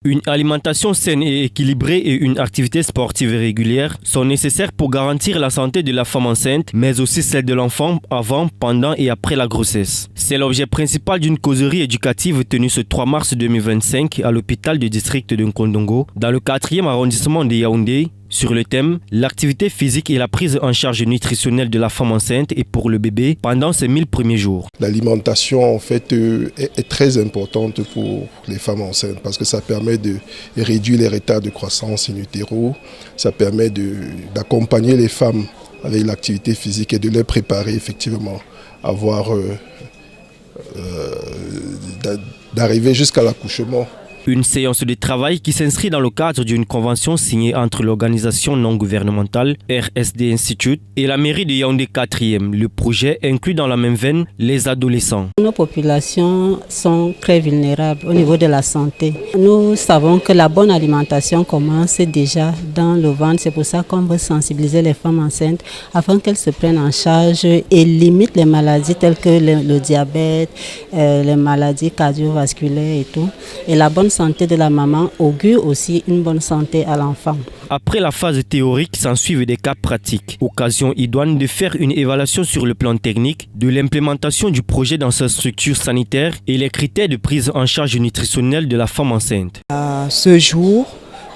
Une alimentation saine et équilibrée et une activité sportive régulière sont nécessaires pour garantir la santé de la femme enceinte, mais aussi celle de l'enfant avant, pendant et après la grossesse. C'est l'objet principal d'une causerie éducative tenue ce 3 mars 2025 à l'hôpital du district de Nkondongo, dans le 4e arrondissement de Yaoundé, sur le thème « L'activité physique et la prise en charge nutritionnelle de la femme enceinte et pour le bébé pendant ses 1000 premiers jours ». L'alimentation en fait est très importante pour les femmes enceintes parce que ça permet de réduire les retards de croissance in utero, ça permet d'accompagner les femmes avec l'activité physique et de les préparer effectivement à d'arriver jusqu'à l'accouchement. Une séance de travail qui s'inscrit dans le cadre d'une convention signée entre l'organisation non gouvernementale RSD Institute et la mairie de Yaoundé 4e. Le projet inclut dans la même veine les adolescents. Nos populations sont très vulnérables au niveau de la santé. Nous savons que la bonne alimentation commence déjà dans le ventre. C'est pour ça qu'on veut sensibiliser les femmes enceintes afin qu'elles se prennent en charge et limitent les maladies telles que le diabète, les maladies cardiovasculaires et tout. Et la bonne santé de la maman augure aussi une bonne santé à l'enfant. Après la phase théorique, s'ensuivent des cas pratiques. Occasion idoine de faire une évaluation sur le plan technique de l'implémentation du projet dans sa structure sanitaire et les critères de prise en charge nutritionnelle de la femme enceinte. À ce jour,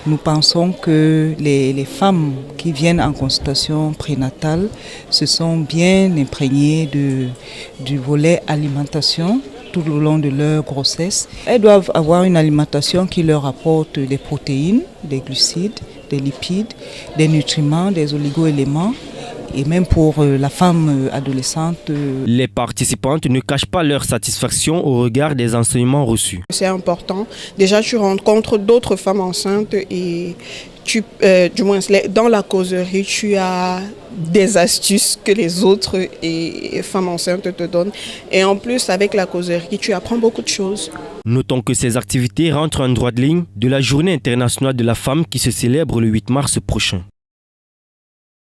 nous pensons que les femmes qui viennent en consultation prénatale se sont bien imprégnées du volet alimentation tout au long de leur grossesse. Elles doivent avoir une alimentation qui leur apporte des protéines, des glucides, des lipides, des nutriments, des oligo-éléments. Et même pour la femme adolescente. Les participantes ne cachent pas leur satisfaction au regard des enseignements reçus. C'est important. Déjà, tu rencontres d'autres femmes enceintes et du moins dans la causerie, tu as des astuces que les autres femmes enceintes te donnent. Et en plus, avec la causerie, tu apprends beaucoup de choses. Notons que ces activités rentrent en droit de ligne de la Journée internationale de la femme qui se célèbre le 8 mars prochain.